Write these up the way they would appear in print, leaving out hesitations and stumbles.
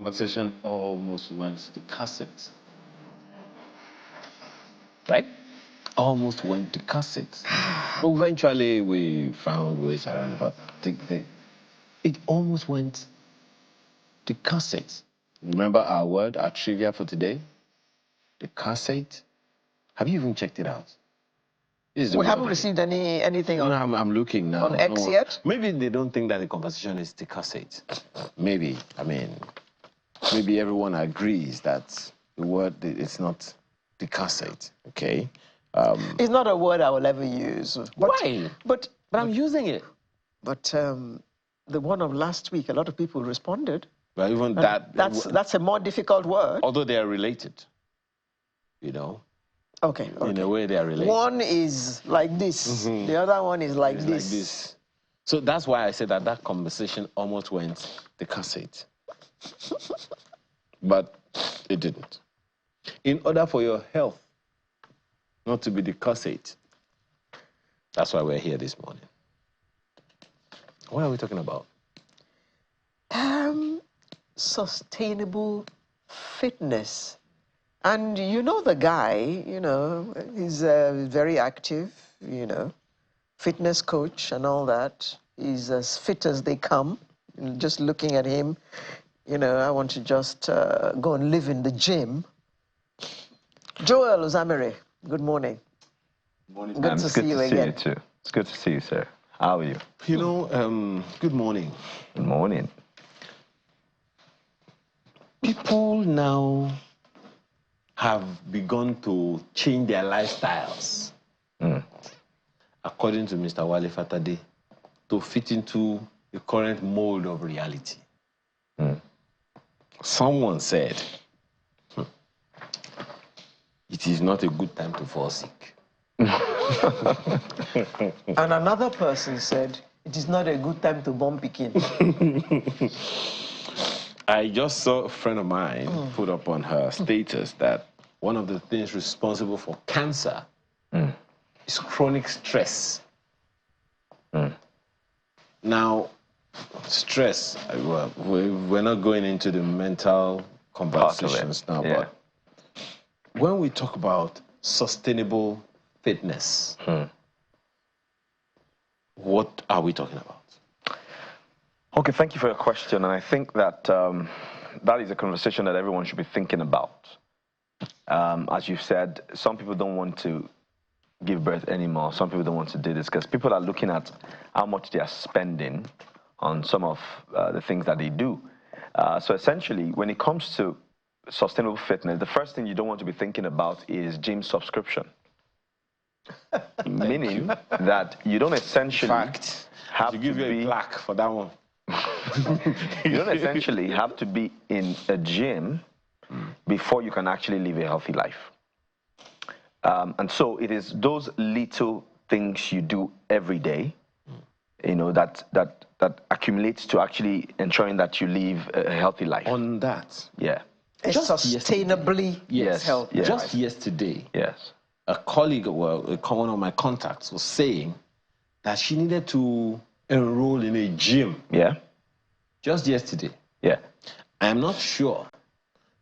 conversation almost went to cassettes. Right? Almost went to cassettes. But eventually we found ways around, but it almost went to cassettes. Remember our word, our trivia for today? The cassette. Have you even checked it out? We haven't received anything on, I'm looking now. On X yet? Maybe they don't think that the conversation is the cassette. Maybe. I mean, maybe everyone agrees that the word it's not the cassette. Okay. It's not a word I will ever use. But, why? But I'm using it. But the one of last week, a lot of people responded. But even that. That's a more difficult word. Although they are related. You know. Okay. In a way, they are related. One is like this. The other one is like this. So that's why I said that conversation almost went the cassette. But it didn't. In order for your health not to be the cassette, that's why we're here this morning. What are we talking about? Sustainable fitness. And you know the guy, you know, he's very active, you know, fitness coach and all that. He's as fit as they come. Just looking at him, you know, I want to just go and live in the gym. Joel Uzamere, good morning. Good morning. Good to see you again. It's good to see you too. It's good to see you, sir. How are you? You know, good morning. Good morning. People now have begun to change their lifestyles, according to Mr. Wale Fatade, to fit into the current mold of reality. Someone said, it is not a good time to fall sick. And another person said, it is not a good time to bomb Pekin. I just saw a friend of mine put up on her status that one of the things responsible for cancer is chronic stress. Now, stress, well, we're not going into the mental conversations now, but when we talk about sustainable fitness, what are we talking about? Okay, thank you for your question. And I think that that is a conversation that everyone should be thinking about. As you've said, some people don't want to give birth anymore. Some people don't want to do this because people are looking at how much they are spending on some of the things that they do. So essentially, when it comes to sustainable fitness, the first thing you don't want to be thinking about is gym subscription. Meaning that you don't essentially have to give you a plaque for that one. You don't essentially have to be in a gym before you can actually live a healthy life. And so it is those little things you do every day, you know, that accumulates to actually ensuring that you live a healthy life. On that, yeah, just sustainably healthy. Just yesterday, yes, a colleague, well, one of my contacts was saying that she needed to enroll in a gym. Yeah. Just yesterday. Yeah. I am not sure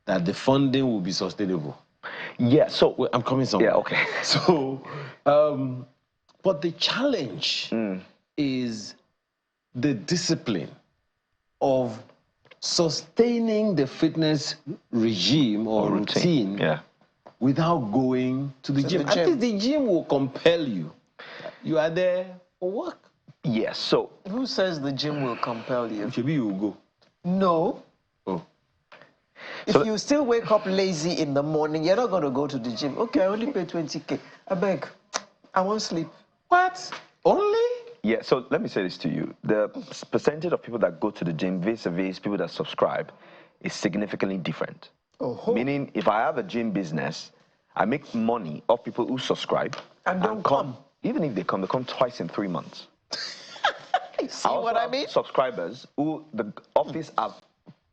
that the funding will be sustainable. Yeah, so I'm coming somewhere. Yeah, okay. So, but the challenge is the discipline of sustaining the fitness regime or routine without going to the gym. At least the gym will compel you. You are there for work. Yes, so... Who says the gym will compel you? Maybe you will go. No. Oh. If you still wake up lazy in the morning, you're not going to go to the gym. Okay, I only pay 20K. I beg. I won't sleep. What? Only? Yeah, so let me say this to you. The percentage of people that go to the gym vis-a-vis people that subscribe is significantly different. Meaning, if I have a gym business, I make money off people who subscribe. And don't come. Even if they come twice in 3 months. See what I mean? Subscribers who the office have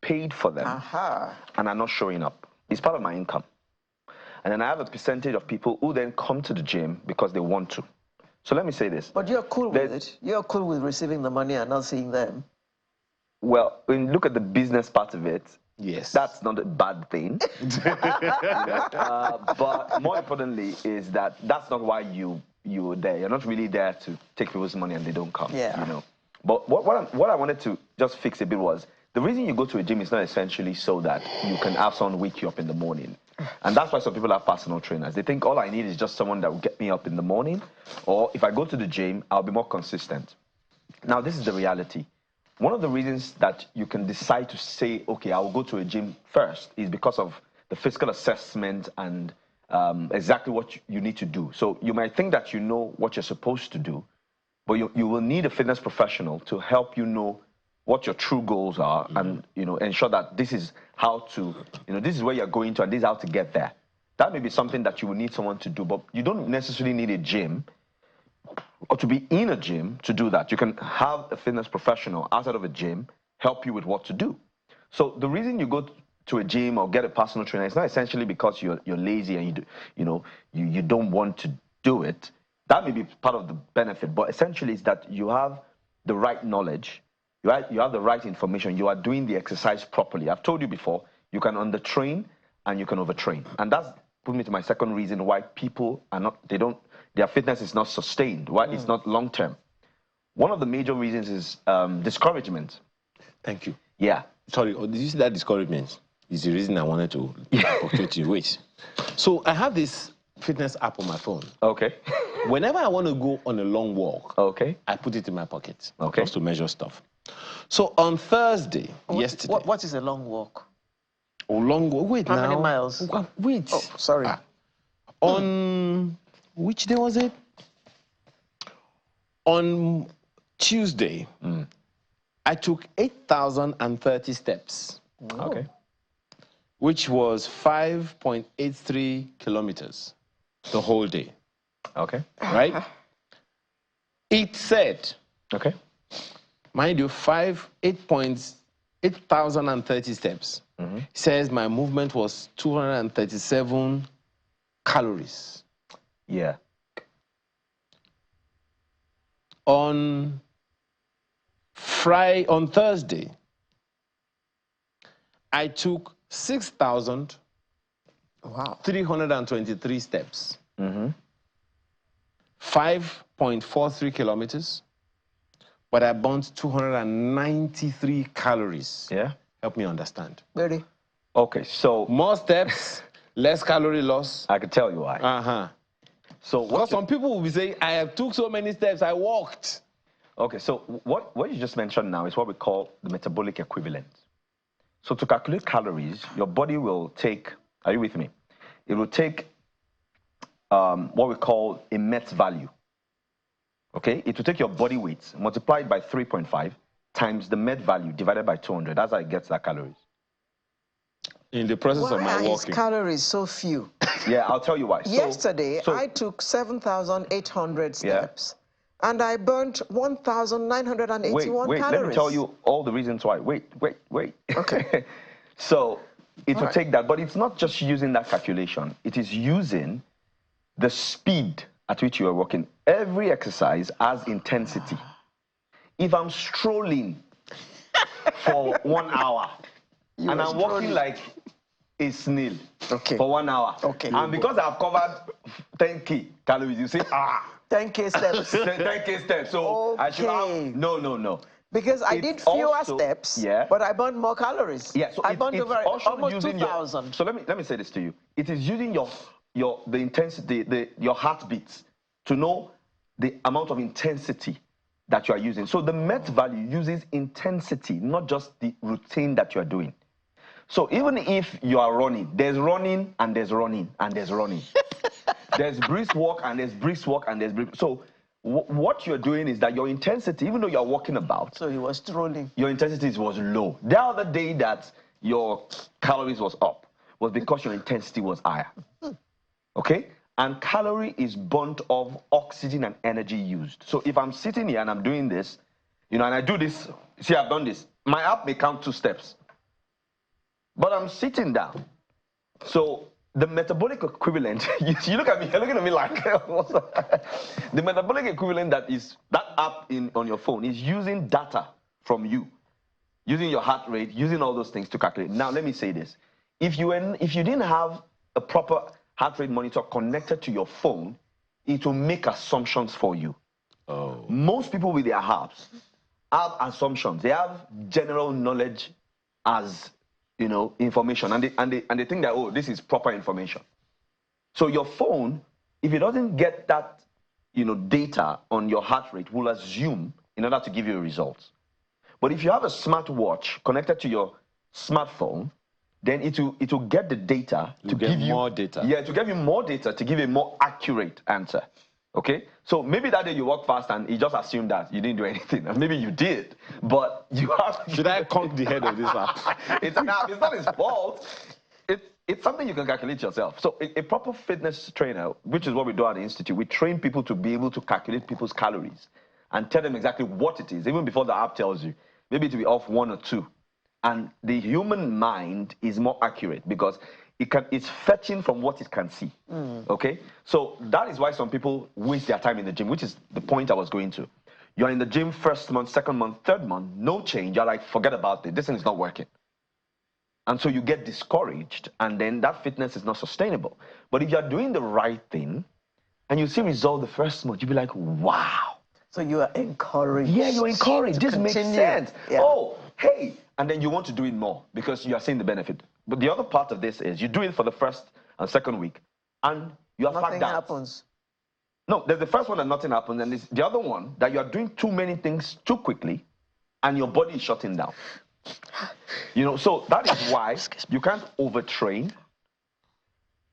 paid for them and are not showing up. It's part of my income. And then I have a percentage of people who then come to the gym because they want to. So let me say this. But you're cool with it. You're cool with receiving the money and not seeing them. Well, when you look at the business part of it, Yes. That's not a bad thing. But more importantly is that that's not why you're there. You're not really there to take people's money and they don't come. Yeah. You know. But what I wanted to just fix a bit was the reason you go to a gym is not essentially so that you can have someone wake you up in the morning. And that's why some people have personal trainers. They think all I need is just someone that will get me up in the morning, or if I go to the gym, I'll be more consistent. Now, this is the reality. One of the reasons that you can decide to say, okay, I will go to a gym first is because of the physical assessment and exactly what you need to do. So you might think that you know what you're supposed to do, but you will need a fitness professional to help you know what your true goals are and, you know, ensure that this is how to, you know, this is where you're going to and this is how to get there. That may be something that you will need someone to do, but you don't necessarily need a gym or to be in a gym to do that. You can have a fitness professional outside of a gym help you with what to do. So the reason you go to a gym or get a personal trainer is not essentially because you're lazy and you don't want to do it. That may be part of the benefit, but essentially it's that you have the right knowledge, you have the right information, you are doing the exercise properly. I've told you before, you can undertrain and you can overtrain. And that's put me to my second reason why people are not, their fitness is not sustained, why it's not long-term. One of the major reasons is discouragement. Thank you. Yeah. Sorry, did you see that discouragement? Is the reason I wanted to punctuate you. Wait. So I have this fitness app on my phone. Okay. Whenever I want to go on a long walk, okay, I put it in my pocket. Okay. Just to measure stuff. So on Thursday, yesterday. What is a long walk? Oh, long walk. Wait How now. many miles? Wait. Oh, sorry. On which day was it? On Tuesday, I took 8,030 steps. Okay. Which was 5.83 kilometers the whole day. Okay. Right? It said, okay, mind you, 8,030 steps. Says my movement was 237 calories. Yeah. On Thursday, I took 6,323 steps. 5.43 kilometers, but I burnt 293 calories. Yeah. Help me understand. Really? Okay, so more steps, less calorie loss. I can tell you why. So because some people will be saying, I took so many steps, I walked. Okay, so what you just mentioned now is what we call the metabolic equivalent. So to calculate calories, your body will take, are you with me? It will take what we call a MET value. Okay, it will take your body weight multiplied by 3.5 times the MET value divided by 200. That's how it gets that calories. In the process of my walking. Why are his calories so few? Yeah, I'll tell you why. Yesterday, I took 7,800 steps, and I burnt 1,981 wait, calories. let me tell you all the reasons why. Wait. Okay. So it will take that, but it's not just using that calculation. It is using the speed at which you are walking. Every exercise has intensity. If I'm strolling for 1 hour and I'm walking like a snail for 1 hour, and because I've covered 10K calories, you say, 10K steps. 10K steps. So I should have, no. Because I did fewer steps, but I burned more calories. Yeah, so I burned over almost 2,000. So let me say this to you. It is using the intensity, your heartbeats to know the amount of intensity that you are using. So the MET value uses intensity, not just the routine that you are doing. So even if you are running, there's running and there's running and there's running. There's brisk walk and there's brisk walk and there's brisk. So what you're doing is that your intensity, even though you're walking about, so he was strolling, your intensity was low. The other day that your calories was up was because your intensity was higher. Okay? And calorie is burnt of oxygen and energy used. So if I'm sitting here and I'm doing this, you know, and I do this, see, I've done this. My app may count 2 steps, but I'm sitting down. So the metabolic equivalent, you look at me, you're looking at me like, the metabolic equivalent that app on your phone is using data from you using your heart rate, using all those things to calculate. Now, let me say this. If you didn't have a proper heart rate monitor connected to your phone, it will make assumptions for you. Oh. Most people with their hearts have assumptions. They have general knowledge as, information, and they think that, oh, this is proper information. So your phone, if it doesn't get that, data on your heart rate, will assume in order to give you a result. But if you have a smartwatch connected to your smartphone, then it will get the data to give you more data. Yeah, to give you more data to give a more accurate answer. Okay, so maybe that day you walk fast and you just assumed that you didn't do anything, and maybe you did, but you have. Should I conk the head of this man? It's not his fault. It's something you can calculate yourself. So a proper fitness trainer, which is what we do at the Institute, we train people to be able to calculate people's calories and tell them exactly what it is, even before the app tells you. Maybe to be off 1 or 2. And the human mind is more accurate because it's fetching from what it can see. Okay? So that is why some people waste their time in the gym, which is the point I was going to. You're in the gym first month, second month, third month, no change. You're like, forget about it. This thing is not working. And so you get discouraged, and then that fitness is not sustainable. But if you're doing the right thing and you see result the first month, you'll be like, wow. So you are encouraged. Yeah, you're encouraged. This makes sense. Yeah. Oh, hey. And then you want to do it more because you are seeing the benefit. But the other part of this is you do it for the first and second week, and you are nothing fact out. happens. No, there's the first one that nothing happens, and there's the other one that you are doing too many things too quickly, and your body is shutting down. So that is why you can't overtrain,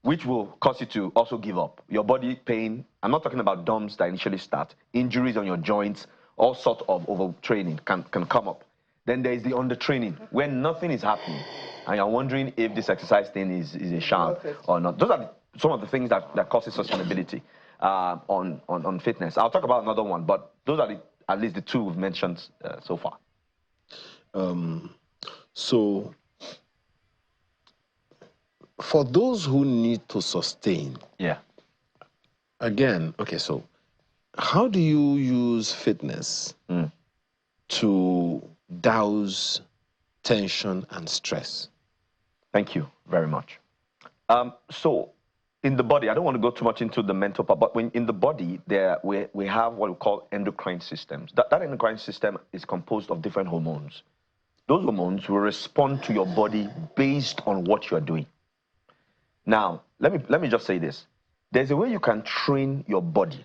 which will cause you to also give up. Your body pain, I'm not talking about DOMS that initially start, injuries on your joints, all sorts of overtraining can come up. Then there is the undertraining, where nothing is happening, and you're wondering if this exercise thing is a sham or not. Those are some of the things that causes sustainability on fitness. I'll talk about another one, but those are at least the two we've mentioned so far. So, for those who need to sustain, again, okay, so how do you use fitness to douse tension and stress? Thank you very much. So, in the body, I don't want to go too much into the mental part, but in the body, we have what we call endocrine systems. That endocrine system is composed of different hormones. Those hormones will respond to your body based on what you're doing. Now, let me just say this. There's a way you can train your body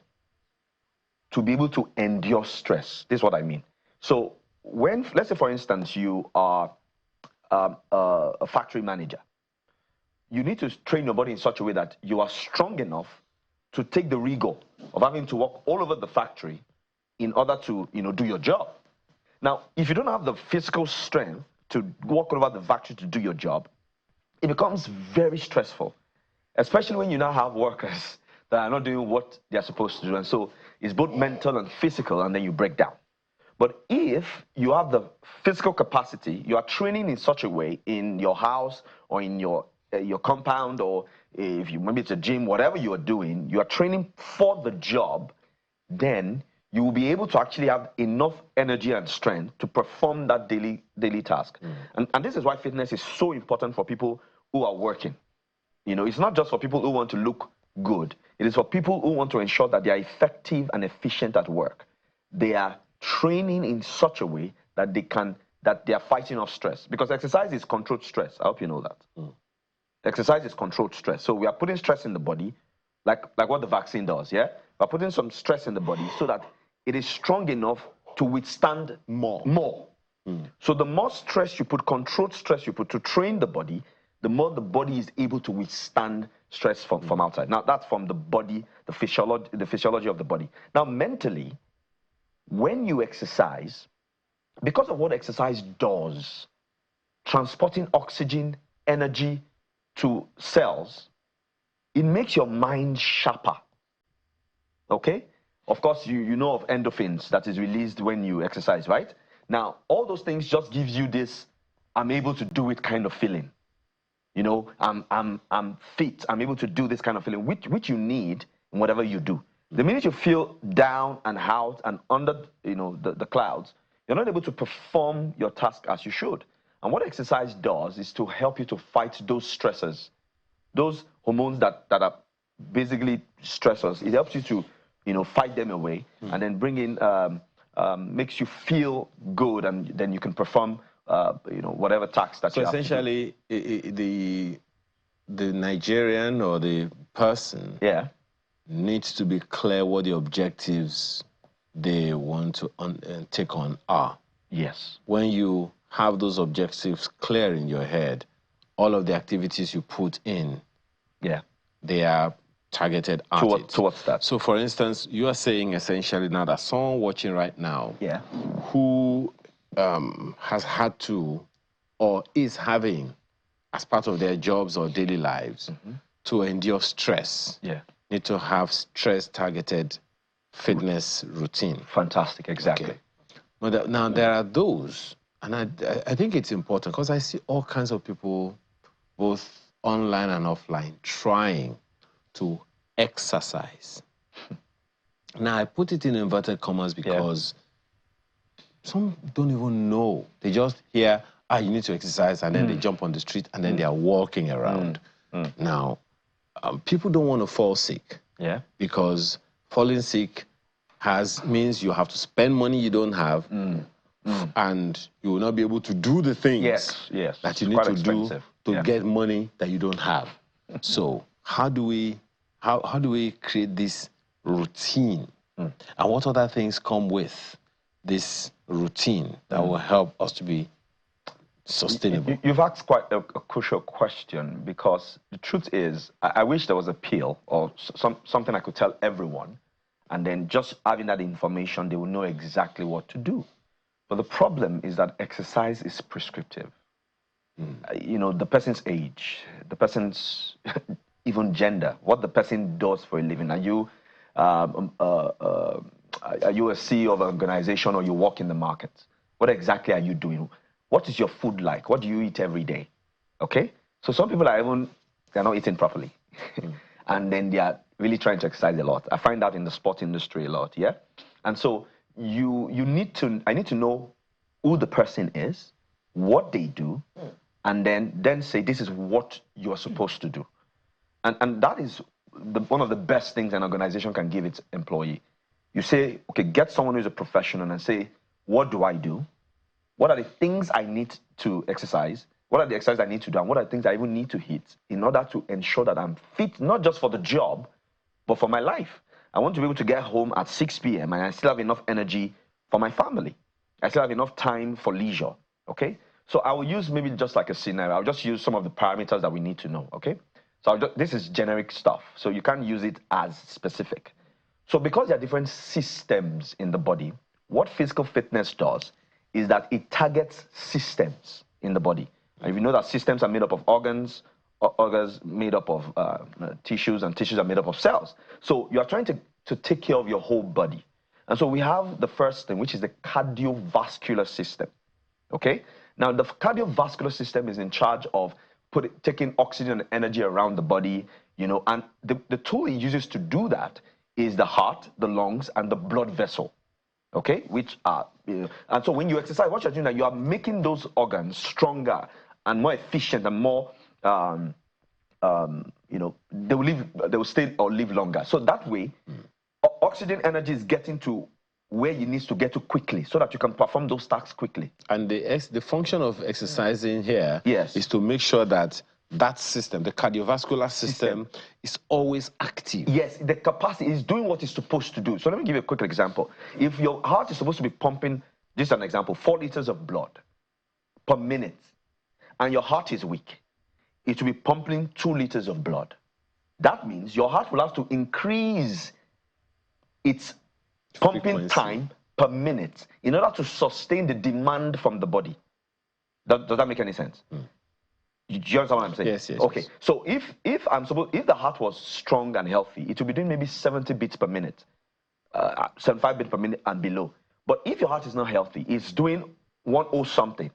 to be able to endure stress. This is what I mean. So let's say, for instance, you are a factory manager. You need to train your body in such a way that you are strong enough to take the rigor of having to walk all over the factory in order to, do your job. Now, if you don't have the physical strength to walk all over the factory to do your job, it becomes very stressful, especially when you now have workers that are not doing what they're supposed to do. And so it's both mental and physical, and then you break down. But if you have the physical capacity, you are training in such a way in your house or in your compound, or if maybe it's a gym, whatever you are doing, you are training for the job, then you will be able to actually have enough energy and strength to perform that daily task. And this is why fitness is so important for people who are working. It's not just for people who want to look good. It is for people who want to ensure that they are effective and efficient at work. They are training in such a way that they are fighting off stress. Because exercise is controlled stress. I hope you know that. Exercise is controlled stress. So we are putting stress in the body, like what the vaccine does, yeah? We're putting some stress in the body so that it is strong enough to withstand more. So the more stress you put, controlled stress you put to train the body, the more the body is able to withstand stress from outside. Now, that's from the body, the physiology of the body. Now, mentally, when you exercise, because of what exercise does, transporting oxygen, energy to cells, it makes your mind sharper. Okay? Of course, you know of endorphins that is released when you exercise, right? Now, all those things just gives you this, I'm able to do it kind of feeling. I'm fit, I'm able to do this kind of feeling, which you need in whatever you do. The minute you feel down and out and under, the clouds, you're not able to perform your task as you should. And what exercise does is to help you to fight those stressors, those hormones that are basically stressors. It helps you to, fight them away, and then bring in, makes you feel good, and then you can perform, whatever task that you have to do. So essentially, the Nigerian or the person needs to be clear what the objectives they want to take on are. Yes. When you have those objectives clear in your head, all of the activities you put in, they are targeted at it. Towards that. So, for instance, you are saying essentially now that someone watching right now who has had to or is having, as part of their jobs or daily lives, to endure stress, need to have stress-targeted fitness routine. Fantastic, exactly. Okay. But now there are those, and I think it's important because I see all kinds of people, both online and offline, trying to exercise. Now, I put it in inverted commas because some don't even know. They just hear, you need to exercise, and then they jump on the street, and then they are walking around. Now, people don't want to fall sick because falling sick means you have to spend money you don't have, and you will not be able to do the things that you need to do to get money that you don't have. So how do we create this routine, and what other things come with this routine that will help us to be sustainable? You've asked quite a crucial question, because the truth is, I wish there was a pill or something I could tell everyone, and then just having that information, they will know exactly what to do. But the problem is that exercise is prescriptive. The person's age, the person's even gender, what the person does for a living. Are you a CEO of an organization, or you work in the market? What exactly are you doing? What is your food like? What do you eat every day? Okay? So some people they're not eating properly. And then they are really trying to exercise a lot. I find that in the sport industry a lot, And so I need to know who the person is, what they do, and then say, this is what you're supposed to do. And that is one of the best things an organization can give its employee. You say, okay, get someone who's a professional and say, what do I do? What are the things I need to exercise? What are the exercises I need to do? And what are the things I even need to hit in order to ensure that I'm fit, not just for the job, but for my life? I want to be able to get home at 6 p.m. and I still have enough energy for my family. I still have enough time for leisure, okay? So I will use maybe just like a scenario. I'll just use some of the parameters that we need to know, okay? So this is generic stuff, so you can't use it as specific. So because there are different systems in the body, what physical fitness does is that it targets systems in the body. And if you know that systems are made up of organs made up of tissues, and tissues are made up of cells. So you are trying to take care of your whole body. And so we have the first thing, which is the cardiovascular system, okay? Now, the cardiovascular system is in charge of taking oxygen and energy around the body, and the tool it uses to do that is the heart, the lungs, and the blood vessel, okay? Which are, and so when you exercise, what you're doing, that you are making those organs stronger and more efficient and more, they will stay or live longer. So that way, oxygen energy is getting to where you need to get to quickly, so that you can perform those tasks quickly. And the function of exercising here is to make sure that that system, the cardiovascular system, is always active. Yes, the capacity is doing what it's supposed to do. So let me give you a quick example. If your heart is supposed to be pumping, just an example, 4 liters of blood per minute, and your heart is weak, it will be pumping 2 liters of blood. That means your heart will have to increase its pumping time per minute in order to sustain the demand from the body. Does that make any sense? Do you understand what I'm saying? Yes. Okay. So if the heart was strong and healthy, it would be doing maybe 70 beats per minute, 75 beats per minute and below. But if your heart is not healthy, it's doing 10 something,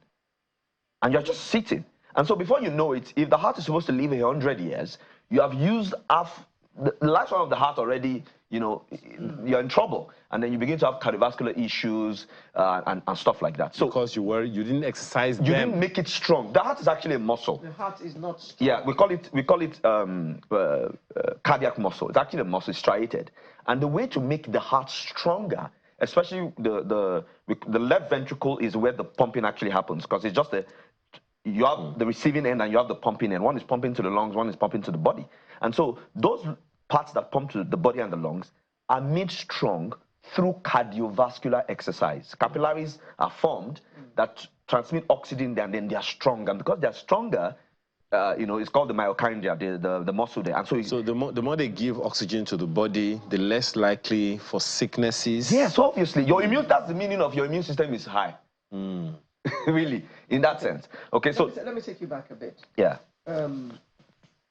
and you're just sitting. And so before you know it, if the heart is supposed to live 100 years, you have used half the lifespan of the heart already, you know, you're in trouble. And then you begin to have cardiovascular issues and stuff like that. So because you didn't exercise you didn't make it strong. The heart is actually a muscle. The heart is not strong. Yeah, we call it cardiac muscle. It's actually a muscle, it's striated. And the way to make the heart stronger, especially the left ventricle, is where the pumping actually happens, because it's just you have the receiving end and you have the pumping end. One is pumping to the lungs, one is pumping to the body. And so those parts that pump to the body and the lungs are made strong through cardiovascular exercise. Capillaries are formed that transmit oxygen and then they are stronger. And because they are stronger, you know, it's called the myochondria, the muscle there. And so the more they give oxygen to the body, the less likely for sicknesses. Yes, obviously. That's the meaning of your immune system is high. Really, in that sense. Okay, so let me take you back a bit. Yeah.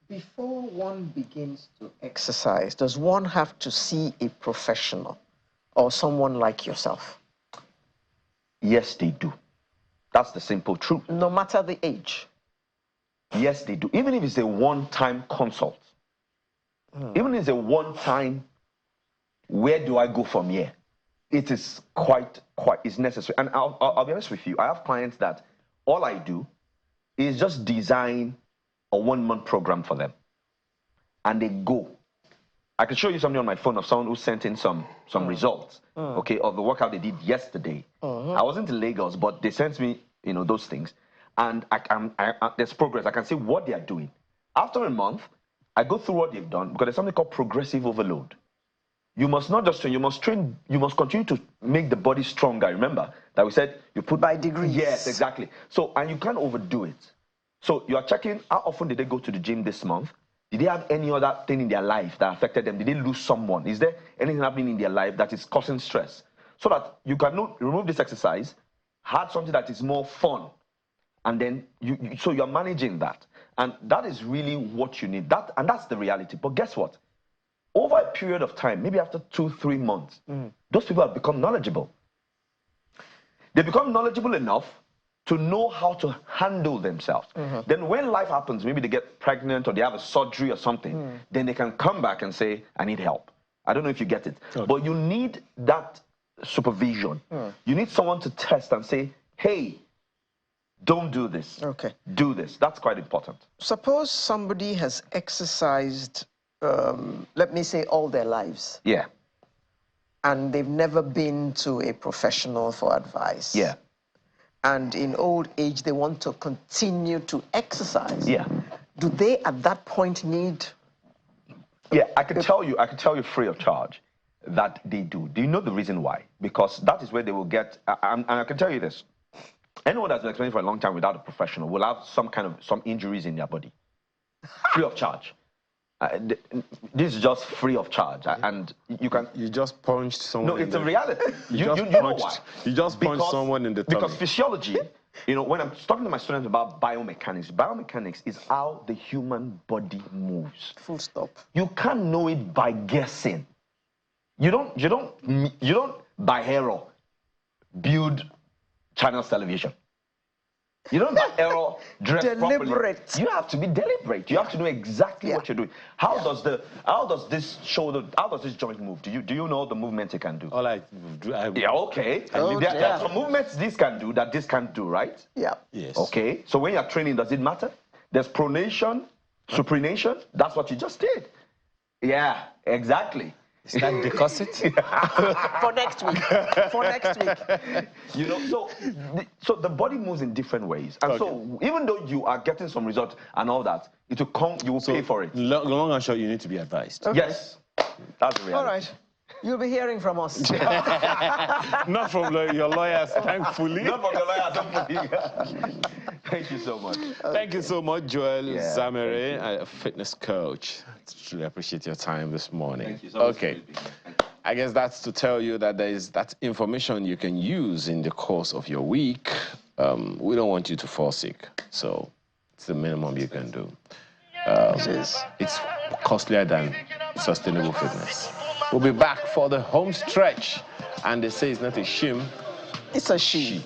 Before one begins to exercise, does one have to see a professional or someone like yourself? Yes, they do. That's the simple truth. No matter the age? Yes, they do. Even if it's a one-time consult. Even if it's a one-time, where do I go from here? It is quite it's necessary. And I'll be honest with you, I have clients that all I do is just design a 1-month program for them. And they go. I can show you something on my phone of someone who sent in some results, okay, of the workout they did yesterday. I wasn't in Lagos, but they sent me, you know, those things. And there's progress. I can see what they are doing. After a month, I go through what they've done, because there's something called progressive overload. You must not just train, you must continue to make the body stronger. Remember that we said you put by degrees. Yes, exactly. So, and you can't overdo it. So you are checking how often did they go to the gym this month? Did they have any other thing in their life that affected them? Did they lose someone? Is there anything happening in their life that is causing stress? So that you can remove this exercise, add something that is more fun, and then so you're managing that. And that is really what you need. And that's the reality. But guess what? Over a period of time, maybe after 2-3 months, those people have become knowledgeable. They become knowledgeable enough to know how to handle themselves. Then when life happens, maybe they get pregnant or they have a surgery or something, then they can come back and say, I need help. I don't know if you get it. Okay. But you need that supervision. You need someone to test and say, hey, don't do this. Okay. Do this. That's quite important. Suppose somebody has exercised, let me say, all their lives. Yeah. And they've never been to a professional for advice. Yeah. And in old age, they want to continue to exercise. Yeah. Do they, at that point, need... Yeah, I can tell you free of charge that they do. Do you know the reason why? Because that is where they will get, and I can tell you this, anyone that's been experiencing for a long time without a professional will have some injuries in their body. Free of charge. This is just free of charge, and you just punched someone. No, it's a reality. You know why? You just punched someone in the tummy. Because physiology, you know, when I'm talking to my students about biomechanics is how the human body moves. Full stop. You can't know it by guessing. You don't by error build channels television. You don't by error dress properly. You have to be deliberate. You have to know exactly what you're doing. How does this joint move? Do you know the movements it can do? All I do, yeah, okay. There are some movements this can do that this can't do, right? Yeah. Yes. Okay. So when you're training, does it matter? There's pronation, supination. That's what you just did. Yeah, exactly. Is that because it? For next week. For next week. You know, so the body moves in different ways. And so even though you are getting some results and all that, it will come, you will pay for it. Long and short, you need to be advised. Okay. Yes. That's the reality. All right. You'll be hearing from us. Not from your lawyers, thankfully. Not from your lawyers, thankfully. Thank you so much. Thank you so much, Joel Zamere, a fitness coach. Truly appreciate your time this morning. Thank you so much. Okay. I guess that's to tell you that there is that information you can use in the course of your week. We don't want you to fall sick, so it's the minimum you can do. It's costlier than sustainable fitness. We'll be back for the home stretch, and they say it's not a shim, it's a she.